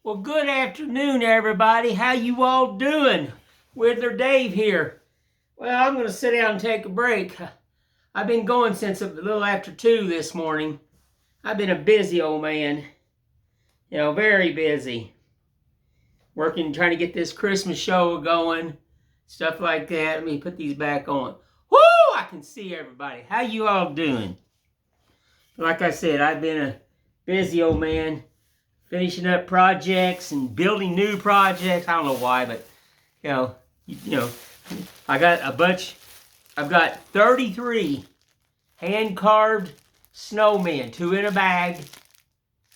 Well, good afternoon, everybody. How you all doing? Whittler Dave here. Well, I'm going to sit down and take a break. I've been going since a little after 2 this morning. I've been a busy old man. Very busy. Working, trying to get this Christmas show going. Stuff like that. Let me put these back on. Woo! I can see everybody. How you all doing? Like I said, I've been a busy old man. Finishing up projects and building new projects. I don't know why, but I got a bunch. I've got 33 hand-carved snowmen, 2 in a bag.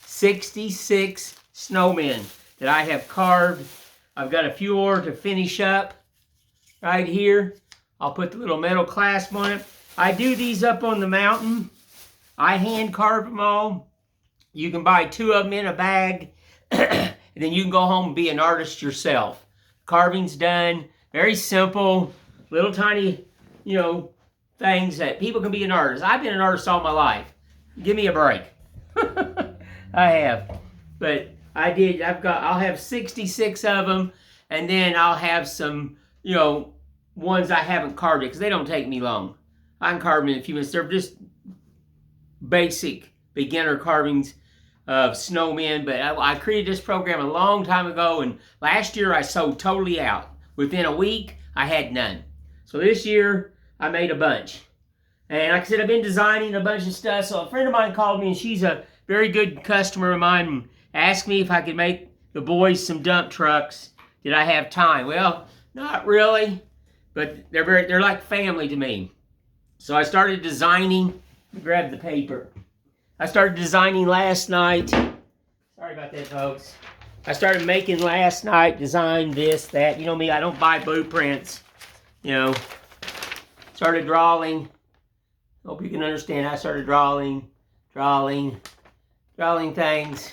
66 snowmen that I have carved. I've got a few more to finish up right here. I'll put the little metal clasp on it. I do these up on the mountain. I hand carve them all. You can buy 2 of them in a bag, and then you can go home and be an artist yourself. Carving's done. Very simple, little tiny, things that people can be an artist. I've been an artist all my life. Give me a break. I have. But I'll have 66 of them, and then I'll have some, ones I haven't carved yet, because they don't take me long. I can carve them in a few minutes. They're just basic beginner carvings of snowmen, but I created this program a long time ago, and last year I sold totally out. Within a week, I had none. So this year, I made a bunch. And like I said, I've been designing a bunch of stuff, so a friend of mine called me, and she's a very good customer of mine, and asked me if I could make the boys some dump trucks. Did I have time? Well, not really, but they're like family to me. So I started designing. Grab the paper. I started designing last night. Sorry about that, folks. I started making last night, designed this, that. You know me, I don't buy blueprints. Started drawing. Hope you can understand. I started drawing things.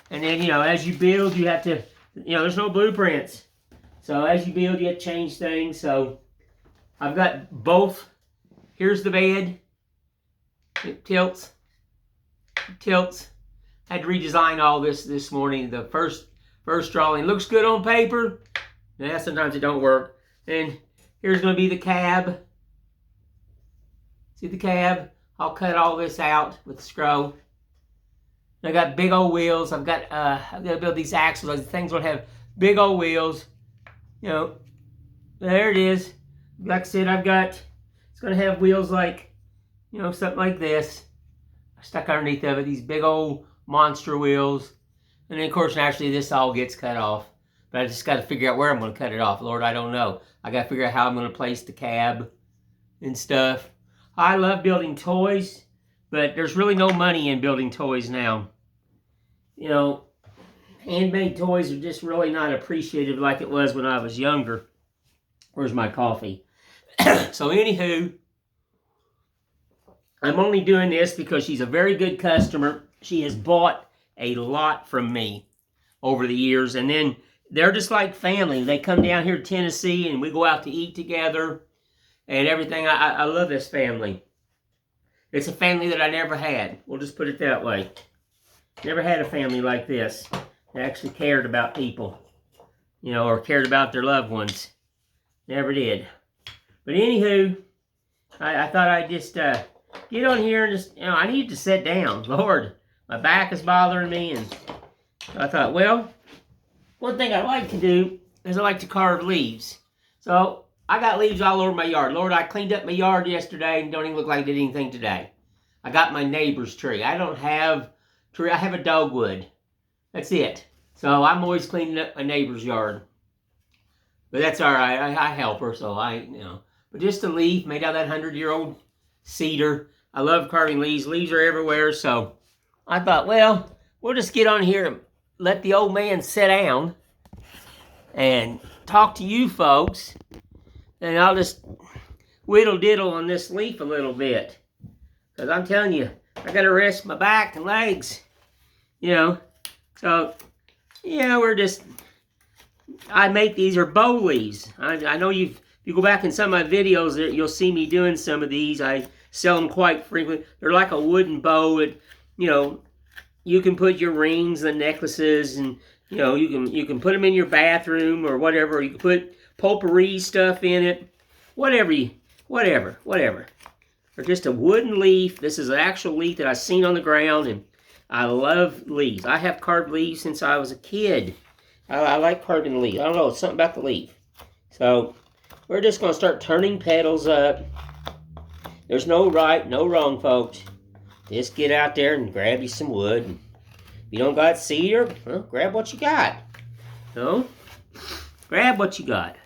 And then, as you build, you have to, there's no blueprints. So as you build, you have to change things. So I've got both. Here's the bed. It tilts. I had to redesign all this morning. The first drawing looks good on paper. Yeah, sometimes it don't work. And here's going to be the cab. See the cab? I'll cut all this out with the screw. I got big old wheels. I've got to build these axles. These things will have big old wheels. There it is. Like I said, it's going to have wheels like, something like this. Stuck underneath of it, these big old monster wheels. And then, of course, naturally, this all gets cut off. But I just got to figure out where I'm going to cut it off. Lord, I don't know. I got to figure out how I'm going to place the cab and stuff. I love building toys, but there's really no money in building toys now. Handmade toys are just really not appreciated like it was when I was younger. Where's my coffee? So, anywho, I'm only doing this because she's a very good customer. She has bought a lot from me over the years. And then they're just like family. They come down here to Tennessee and we go out to eat together and everything. I love this family. It's a family that I never had. We'll just put it that way. Never had a family like this that actually cared about people, or cared about their loved ones. Never did. But anywho, I thought I'd just get on here and just, I need to sit down. Lord, my back is bothering me. And I thought, well, one thing I like to do is I like to carve leaves. So I got leaves all over my yard. Lord, I cleaned up my yard yesterday and don't even look like I did anything today. I got my neighbor's tree. I don't have tree. I have a dogwood. That's it. So I'm always cleaning up my neighbor's yard. But that's all right. I help her, so But just a leaf made out of that 100-year-old cedar. I love carving leaves. Leaves are everywhere, so I thought, well, we'll just get on here and let the old man sit down and talk to you folks, and I'll just whittle-diddle on this leaf a little bit, because I'm telling you, I got to rest my back and legs, So, I make these are bow leaves. I know if you go back in some of my videos, you'll see me doing some of these. I sell them quite frequently. They're like a wooden bow. You can put your rings and necklaces and You know, you can put them in your bathroom or whatever. Or you can put potpourri stuff in it. Whatever. Or just a wooden leaf. This is an actual leaf that I've seen on the ground, and I love leaves. I have carved leaves since I was a kid. I like carving leaves. I don't know, it's something about the leaf. So we're just going to start turning petals up. There's no right, no wrong, folks. Just get out there and grab you some wood. If you don't got cedar, well, grab what you got. No? Grab what you got.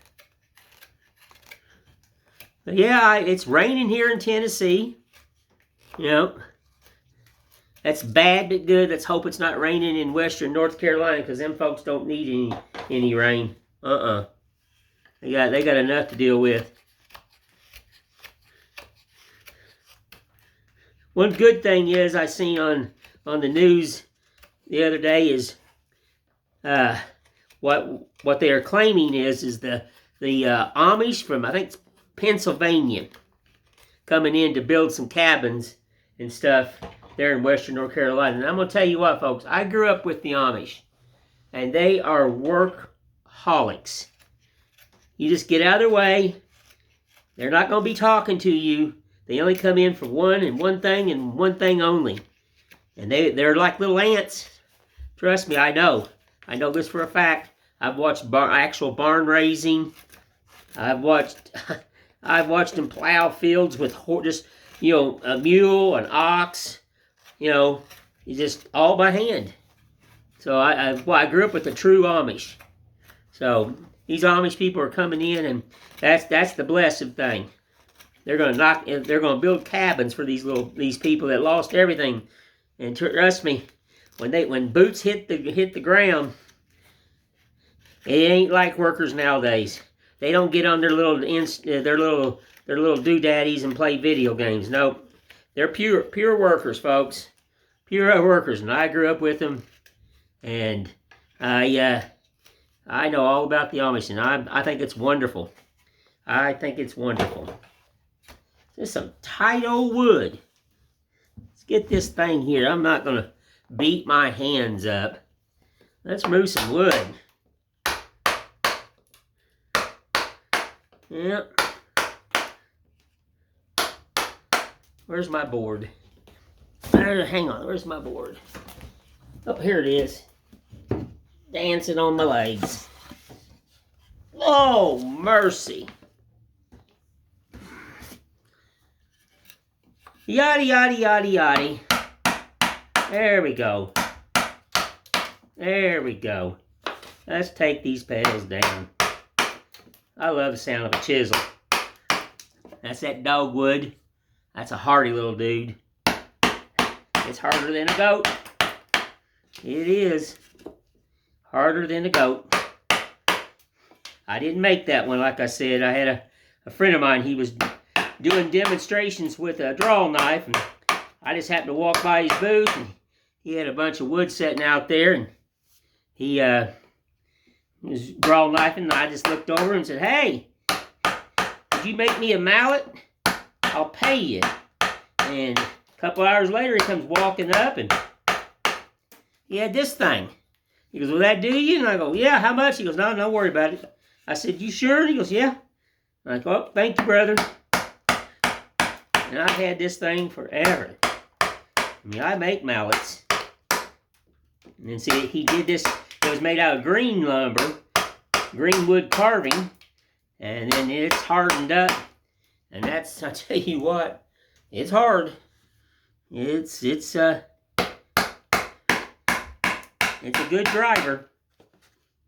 But yeah, it's raining here in Tennessee. You know, that's bad but good. Let's hope it's not raining in western North Carolina, because them folks don't need any rain. They got enough to deal with. One good thing is I seen on the news the other day is what they are claiming is the Amish from, I think, Pennsylvania, coming in to build some cabins and stuff there in western North Carolina. And I'm going to tell you what, folks, I grew up with the Amish, and they are workaholics. You just get out of their way. They're not going to be talking to you. They only come in for one thing and one thing only. And they're like little ants. Trust me, I know. I know this for a fact. I've watched actual barn raising. I've watched them plow fields with just, you know, a mule, an ox, you know, just all by hand. So I grew up with the true Amish. So these Amish people are coming in, and that's the blessed thing. They're gonna build cabins for these people that lost everything. And trust me, when boots hit the ground, it ain't like workers nowadays. They don't get on their little doodaddies and play video games. Nope, they're pure workers, folks. Pure workers, and I grew up with them, and I know all about the Amish, and I think it's wonderful. I think it's wonderful. Just some tight old wood. Let's get this thing here. I'm not gonna beat my hands up. Let's move some wood. Yep. Where's my board? Hang on, where's my board? Oh, here it is. Dancing on my legs. Oh, mercy. Yaddy, yaddy, yaddy, yaddy. There we go. There we go. Let's take these petals down. I love the sound of a chisel. That's that dogwood. That's a hardy little dude. It's harder than a goat. It is. Harder than a goat. I didn't make that one, like I said. I had a friend of mine, he was doing demonstrations with a draw knife, and I just happened to walk by his booth, and he had a bunch of wood sitting out there, and he was draw knifing, and I just looked over and said, "Hey, did you make me a mallet? I'll pay you." And a couple hours later, he comes walking up, and he had this thing. He goes, "Will that do you?" And I go, "Yeah, how much?" He goes, "No, don't worry about it." I said, "You sure?" And he goes, "Yeah." And I go, "Oh, thank you, brother." And I've had this thing forever. I mean, I make mallets. And then see, he did this. It was made out of green lumber, green wood carving, and then it's hardened up. And that's, I tell you what, it's hard. It's a good driver.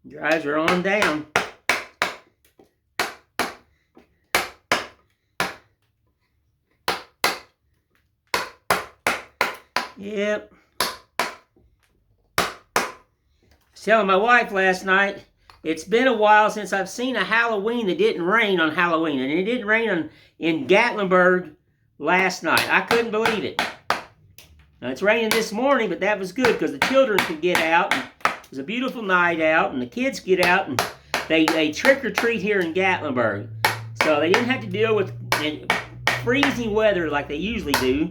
Drives her on down. Yep. I was telling my wife last night, it's been a while since I've seen a Halloween that didn't rain on Halloween. And it didn't rain in Gatlinburg last night. I couldn't believe it. Now, it's raining this morning, but that was good because the children could get out. And it was a beautiful night out, and the kids get out, and they trick-or-treat here in Gatlinburg. So they didn't have to deal with freezing weather like they usually do.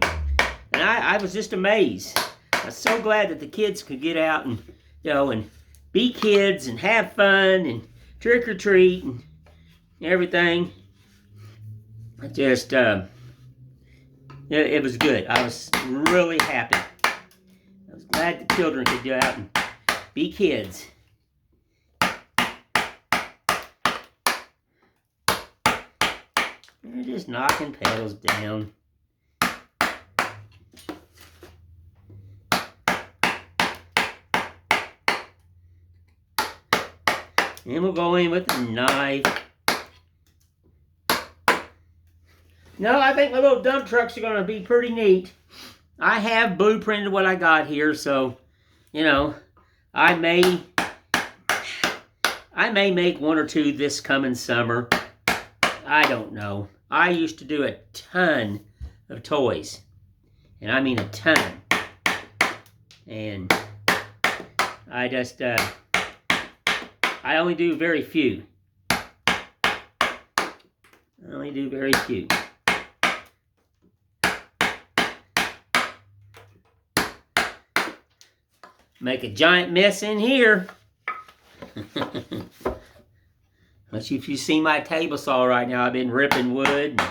And I was just amazed. I was so glad that the kids could get out and, you know, and be kids and have fun and trick or treat and everything. Just, it was good. I was really happy. I was glad the children could go out and be kids. They're just knocking petals down. And we'll go in with a knife. No, I think my little dump trucks are going to be pretty neat. I have blueprinted what I got here, so, you know, I may make one or two this coming summer. I don't know. I used to do a ton of toys. And I mean a ton. And I just, I only do very few. I only do very few. Make a giant mess in here. But if you see my table saw right now, I've been ripping wood. And,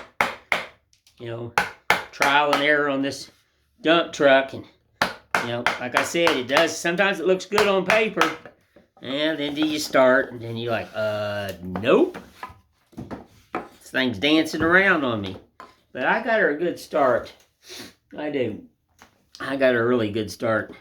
you know, trial and error on this dump truck. And, you know, like I said, it does. Sometimes it looks good on paper. And then you start, and then you're like, nope. This thing's dancing around on me. But I got her a good start. I do. I got her a really good start.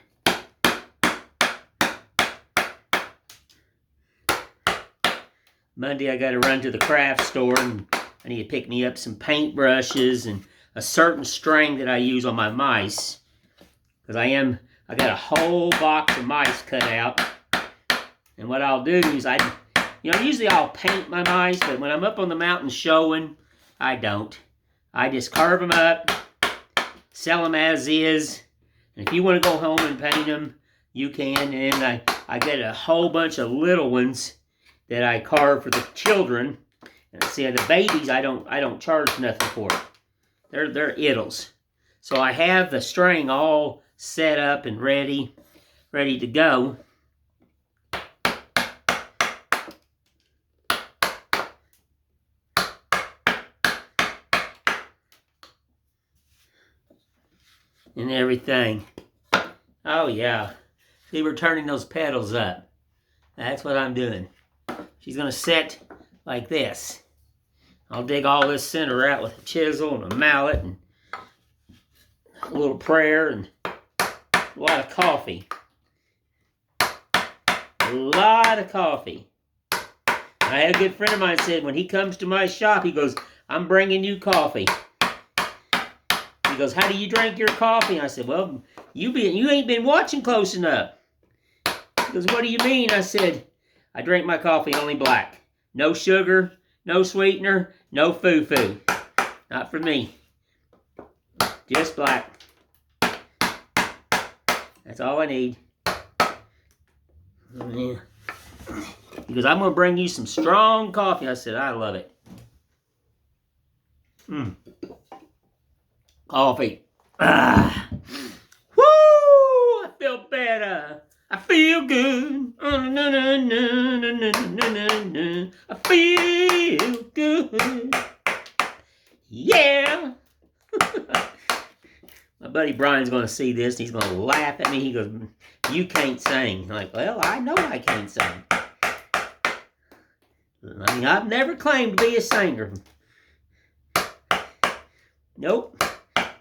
Monday I got to run to the craft store, and I need to pick me up some paint brushes and a certain string that I use on my mice. Because I got a whole box of mice cut out. And what I'll do is usually I'll paint my mice, but when I'm up on the mountain showing, I don't. I just carve them up, sell them as is. And if you want to go home and paint them, you can. And I get a whole bunch of little ones that I carve for the children. And see, the babies, I don't charge nothing for it. They're iddles. So I have the string all set up and ready to go. And everything. Oh yeah. See, we're turning those petals up. That's what I'm doing. She's going to set like this. I'll dig all this center out with a chisel and a mallet and a little prayer and a lot of coffee. A lot of coffee. I had a good friend of mine said when he comes to my shop, he goes, I'm bringing you coffee. He goes, how do you drink your coffee? I said, well, you ain't been watching close enough. He goes, what do you mean? I said, I drink my coffee only black. No sugar, no sweetener, no foo-foo. Not for me. Just black. That's all I need. Yeah. He goes, I'm going to bring you some strong coffee. I said, I love it. Coffee. Ah. Woo! I feel better. I feel good. I feel good. Yeah. My buddy Brian's going to see this, and he's going to laugh at me. He goes, you can't sing. I'm like, well, I know I can't sing. I mean, I've never claimed to be a singer. Nope.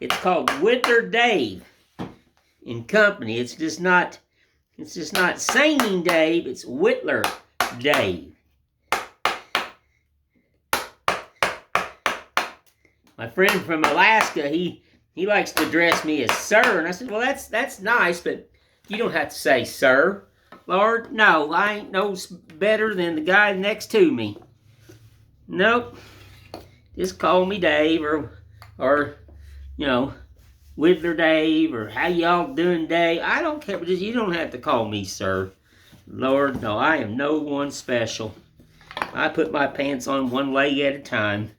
It's called Whittler Dave and Company. It's just not Singing Dave. It's Whittler Dave. My friend from Alaska, he likes to address me as sir, and I said, well, that's nice, but you don't have to say sir. Lord, no, I ain't no better than the guy next to me. Nope. Just call me Dave or you know, Whittler Dave, or how y'all doing, Dave? I don't care, but you don't have to call me sir. Lord, no, I am no one special. I put my pants on one leg at a time.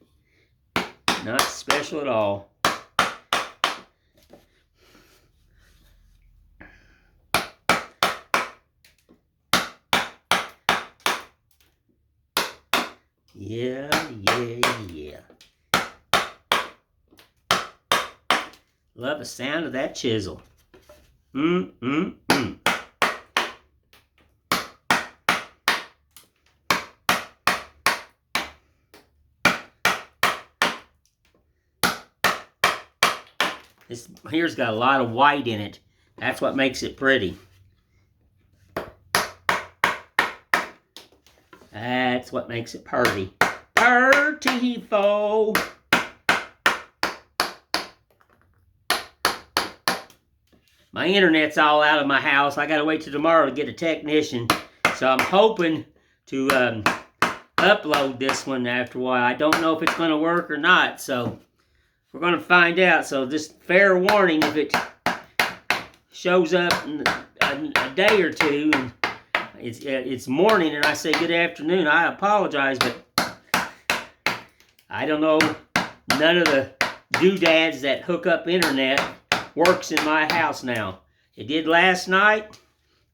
Not special at all. Yeah. Love the sound of that chisel. This here's got a lot of white in it. That's what makes it pretty. That's what makes it purty. Purty-fo. My internet's all out of my house. I gotta wait till tomorrow to get a technician. So I'm hoping to upload this one after a while. I don't know if it's gonna work or not, so we're gonna find out. So just fair warning, if it shows up in a day or two and it's morning and I say good afternoon, I apologize, but I don't know. None of the doodads that hook up internet works in my house now. It did last night.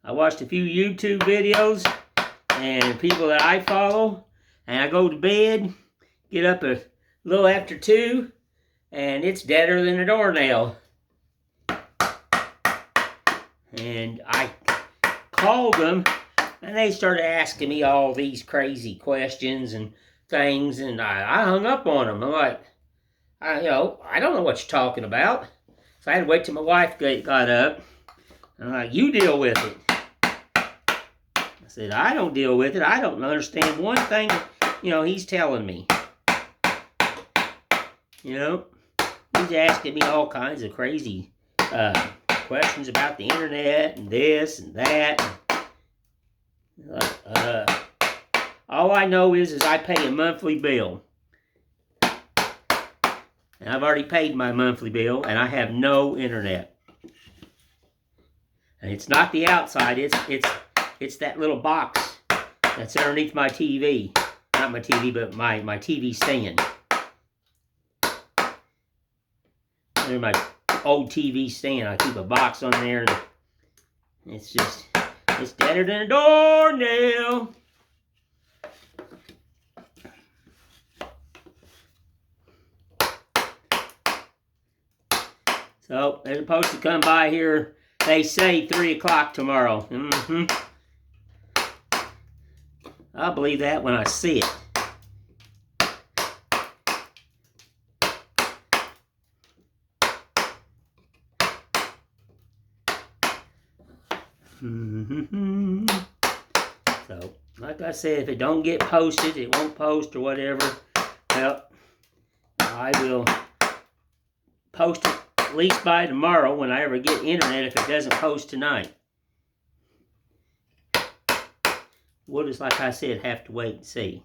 I watched a few YouTube videos and people that I follow, and I go to bed, get up a little after 2, and it's deader than a doornail. And I called them, and they started asking me all these crazy questions and things, and I hung up on them. I'm like, I don't know what you're talking about. So I had to wait till my wife got up. And I'm like, you deal with it. I said, I don't deal with it. I don't understand one thing, he's telling me. He's asking me all kinds of crazy questions about the internet and this and that. All I know is I pay a monthly bill. And I've already paid my monthly bill, and I have no internet. And it's not the outside; it's that little box that's underneath my TV. Not my TV, but my TV stand. Under my old TV stand, I keep a box on there, and it's deader than a doornail. So they're supposed to come by here, they say 3 o'clock tomorrow. I'll believe that when I see it. So, like I said, if it don't get posted, it won't post or whatever. Well, I will post it at least by tomorrow when I ever get internet if it doesn't post tonight. We'll just, like I said, have to wait and see.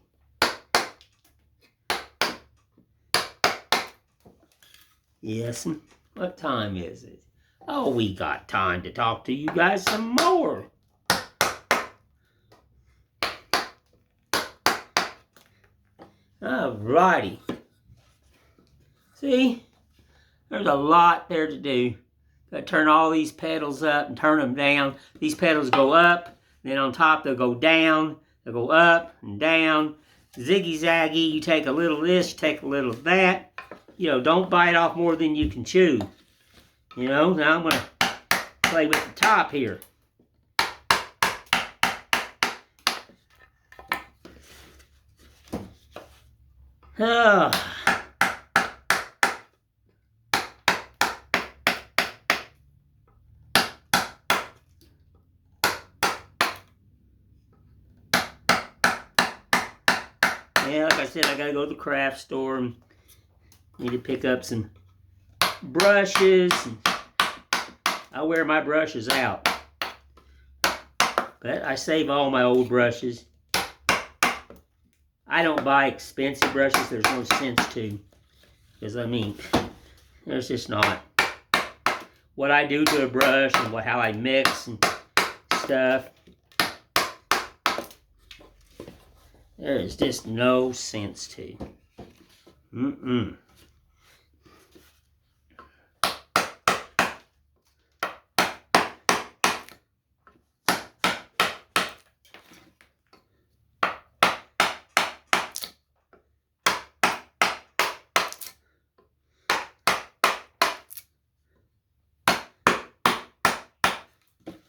Yes, what time is it? Oh, we got time to talk to you guys some more. Alrighty. See? There's a lot there to do. Got to turn all these pedals up and turn them down. These pedals go up, then on top they'll go down. They'll go up and down. Ziggy-zaggy. You take a little of this, you take a little of that. Don't bite off more than you can chew. Now I'm going to play with the top here. Yeah, like I said, I gotta go to the craft store and need to pick up some brushes. I wear my brushes out, but I save all my old brushes. I don't buy expensive brushes. There's no sense to, because there's just not. What I do to a brush and how I mix and stuff, there is just no sense to.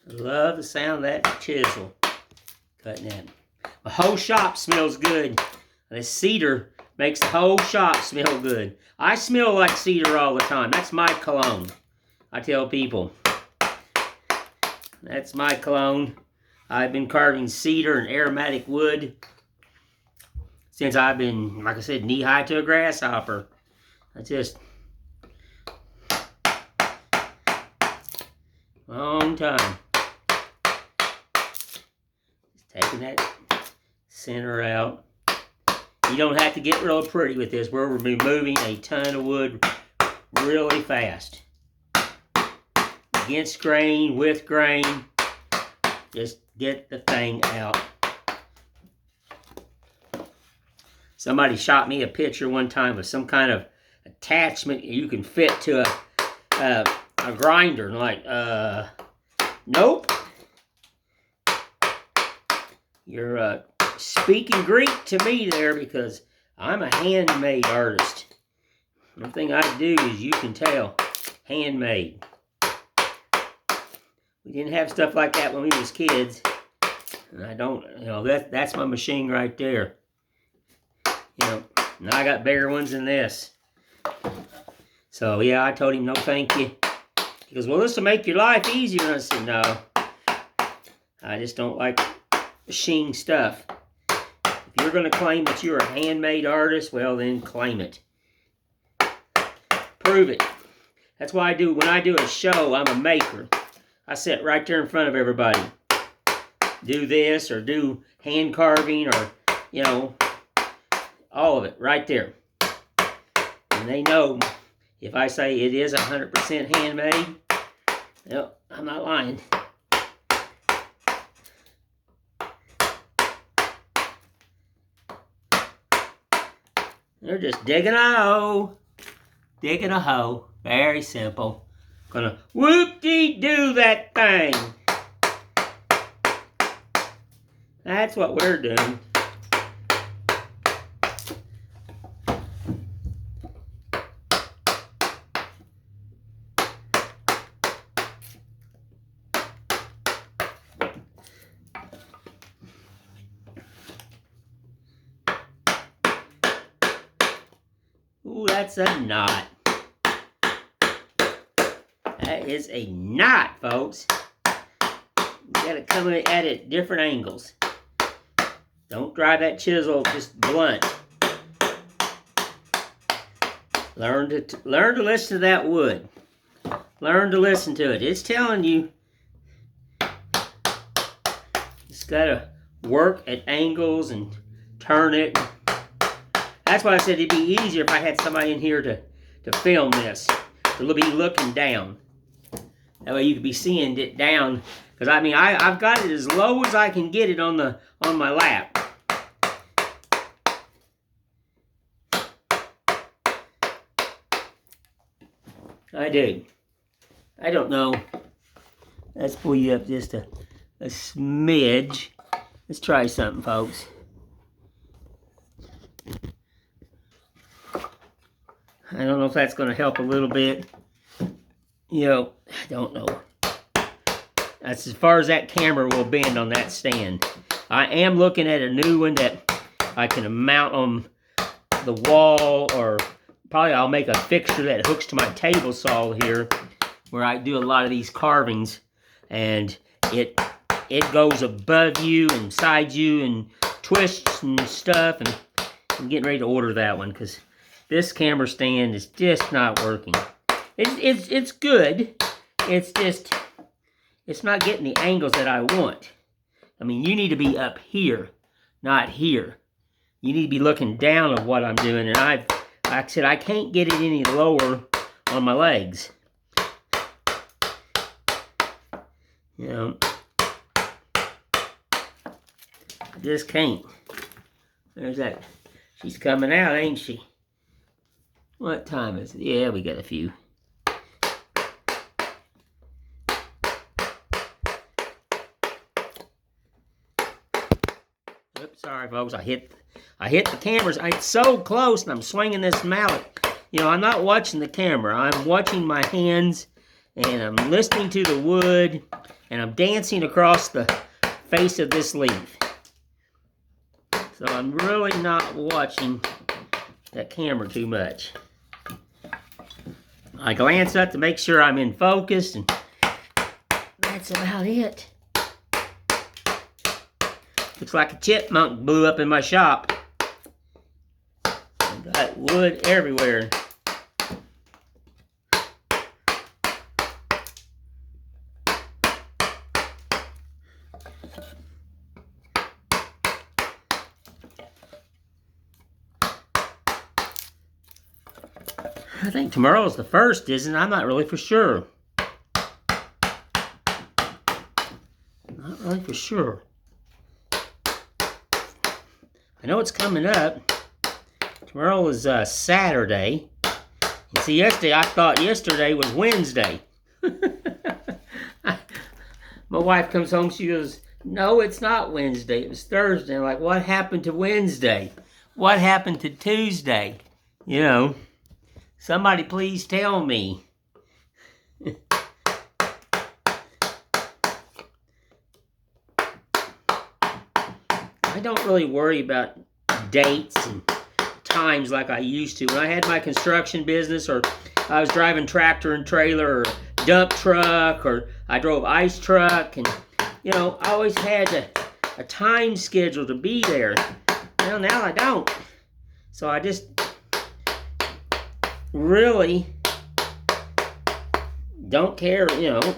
I love the sound of that chisel cutting that. The whole shop smells good. This cedar makes the whole shop smell good. I smell like cedar all the time. That's my cologne. I tell people, that's my cologne. I've been carving cedar and aromatic wood since I've been, like I said, knee-high to a grasshopper. I just, long time. Just taking that center out. You don't have to get real pretty with this. We're removing a ton of wood really fast. Against grain, with grain. Just get the thing out. Somebody shot me a picture one time of some kind of attachment you can fit to a grinder. And like, nope. You're speaking Greek to me there, because I'm a handmade artist. One thing I do, as you can tell, handmade. We didn't have stuff like that when we was kids. And I don't, you know, that's my machine right there. You know, and I got bigger ones than this. So yeah, I told him no thank you. He goes, well, this will make your life easier. And I said, no. I just don't like machine stuff. If you're going to claim that you're a handmade artist, well then claim it. Prove it. That's why I do, when I do a show, I'm a maker. I sit right there in front of everybody. Do this or do hand carving or, you know, all of it right there. And they know if I say it is 100% handmade, well, I'm not lying. They're just digging a hole. Digging a hole. Very simple. Gonna whoop-dee-doo that thing. That's what we're doing. Ooh, that's a knot. That is a knot, folks. You gotta come at it at different angles. Don't drive that chisel just blunt. Learn to listen to that wood. Learn to listen to it. It's telling you. It's gotta work at angles and turn it. That's why I said it'd be easier if I had somebody in here to film this. To be looking down. That way you could be seeing it down. Because I mean, I've got it as low as I can get it on my lap. I do. I don't know. Let's pull you up just a smidge. Let's try something, folks. I don't know if that's going to help a little bit. You know, I don't know. That's as far as that camera will bend on that stand. I am looking at a new one that I can mount on the wall, or probably I'll make a fixture that hooks to my table saw here, where I do a lot of these carvings, and it goes above you and beside you and twists and stuff, and I'm getting ready to order that one because this camera stand is just not working. It's good. It's just, it's not getting the angles that I want. I mean, you need to be up here, not here. You need to be looking down at what I'm doing. And like I said, I can't get it any lower on my legs. You know, I just can't. There's that. She's coming out, ain't she? What time is it? Yeah, we got a few. Oops, sorry folks, I hit the cameras. It's so close, and I'm swinging this mallet. You know, I'm not watching the camera. I'm watching my hands and I'm listening to the wood, and I'm dancing across the face of this leaf. So I'm really not watching that camera too much. I glance up to make sure I'm in focus, and that's about it. Looks like a chipmunk blew up in my shop. I've got wood everywhere. I think tomorrow's the 1st, isn't it? I'm not really for sure. Not really for sure. I know it's coming up. Tomorrow is Saturday. And see, yesterday, I thought yesterday was Wednesday. My wife comes home, she goes, no, it's not Wednesday, it was Thursday. I'm like, what happened to Wednesday? What happened to Tuesday? You know, somebody please tell me. I don't really worry about dates and times like I used to. When I had my construction business, or I was driving tractor and trailer, or dump truck, or I drove ice truck, and you know, I always had a time schedule to be there. Well, now I don't. So I just really don't care, you know.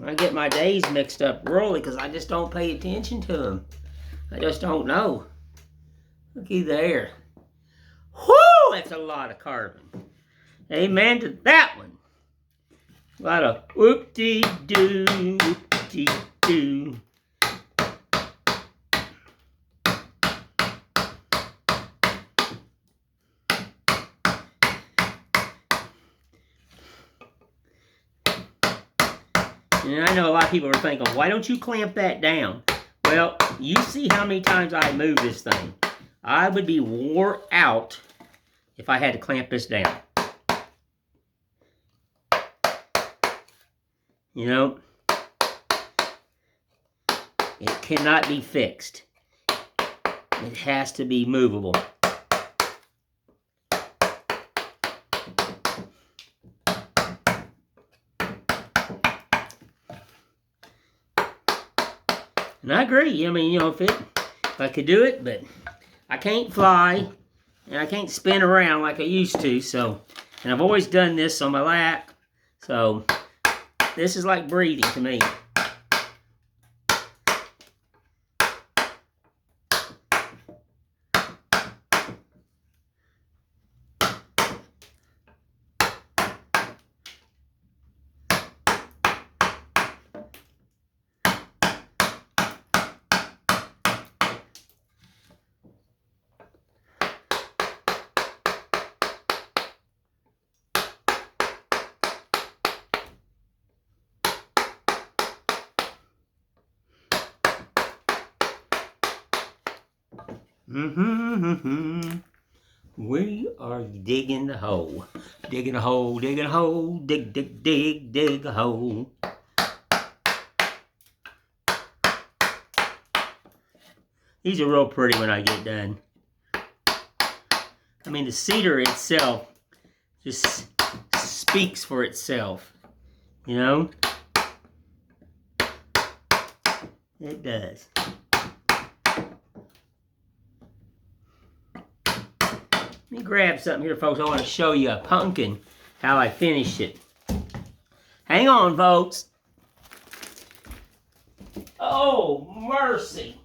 I get my days mixed up really because I just don't pay attention to them. I just don't know. Looky there. Whoo! That's a lot of carbon. Amen to that one. A lot of whoop-dee-doo, whoop-dee-doo. And I know a lot of people are thinking, why don't you clamp that down? Well, you see how many times I move this thing. I would be wore out if I had to clamp this down. You know, it cannot be fixed. It has to be movable. And I agree. I mean, you know, if I could do it, but I can't fly and I can't spin around like I used to. So, and I've always done this on my lap. So, this is like breathing to me. We are digging the hole. Digging a hole, digging a hole, dig, dig, dig, dig a hole. These are real pretty when I get done. I mean, the cedar itself just speaks for itself, you know? It does. Let me grab something here, folks. I want to show you a pumpkin, how I finished it. Hang on, folks. Oh, mercy.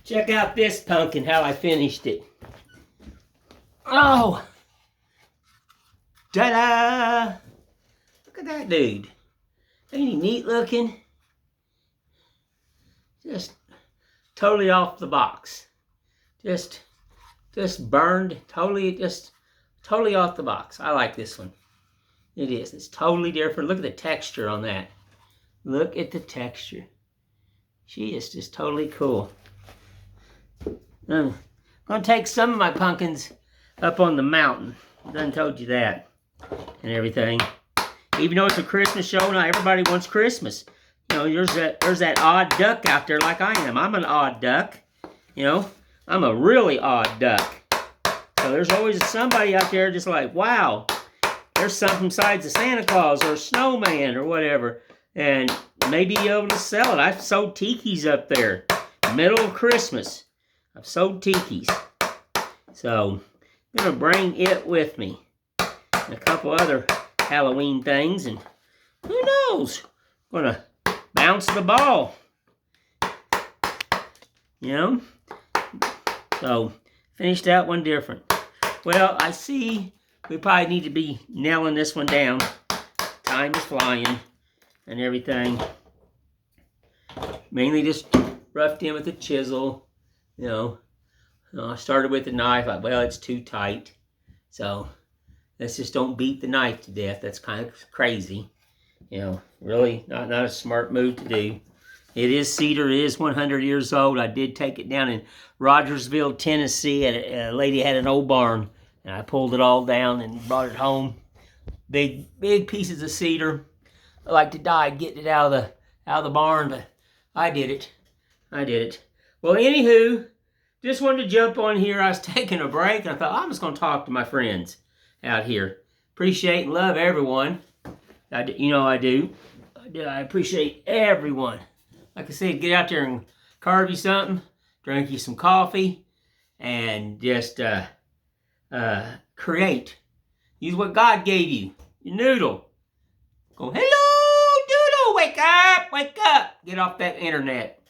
Check out this pumpkin, how I finished it. Oh. Ta-da! Look at that dude. Ain't he neat looking? Just totally off the box. Just burned, totally off the box. I like this one. It is. It's totally different. Look at the texture on that. Look at the texture. She is just totally cool. I'm going to take some of my pumpkins up on the mountain. Done told you that and everything. Even though it's a Christmas show, not everybody wants Christmas. You know, there's that odd duck out there like I am. I'm an odd duck. You know, I'm a really odd duck. So there's always somebody out there just like, wow, there's something besides a Santa Claus or a snowman or whatever. And maybe be able to sell it. I've sold tikis up there. Middle of Christmas. I've sold tikis. So I'm going to bring it with me. And a couple other Halloween things. And who knows? I'm going to bounce the ball. You know? So, finished that one different. Well, I see we probably need to be nailing this one down. Time is flying and everything. Mainly just roughed in with a chisel. You know, I started with the knife. Well, it's too tight. So, let's just don't beat the knife to death. That's kind of crazy. You know, really not a smart move to do. It is cedar. It is 100 years old. I did take it down in Rogersville, Tennessee. A lady had an old barn, and I pulled it all down and brought it home. Big pieces of cedar. I like to die getting it out of the barn, but I did it. Well, anywho, just wanted to jump on here. I was taking a break, and I thought, I'm just going to talk to my friends out here. Appreciate and love everyone. I do. I appreciate everyone. Like I said, get out there and carve you something, drink you some coffee, and just create. Use what God gave you. Your noodle. Go, hello, doodle, wake up. Get off that internet.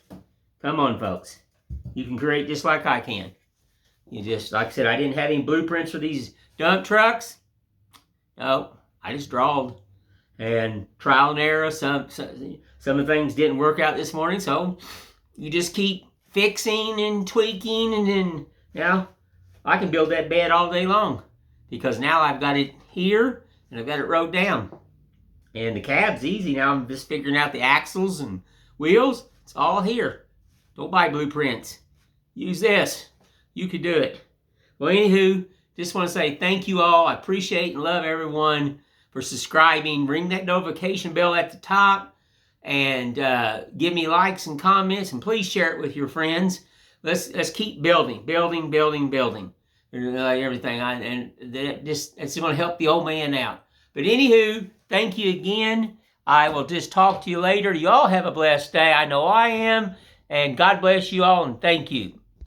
Come on, folks. You can create just like I can. You just, like I said, I didn't have any blueprints for these dump trucks. No, I just drawed. And trial and error, some of the things didn't work out this morning, so you just keep fixing and tweaking, and then, I can build that bed all day long because now I've got it here and I've got it rode down. And the cab's easy now. I'm just figuring out the axles and wheels. It's all here. Don't buy blueprints. Use this. You could do it. Well, anywho, just want to say thank you all. I appreciate and love everyone for subscribing. Ring that notification bell at the top and give me likes and comments, and please share it with your friends. Let's keep building everything. It's going to help the old man out. But anywho, thank you again. I will just talk to you later. You all have a blessed day. I know I am. And God bless you all, and thank you.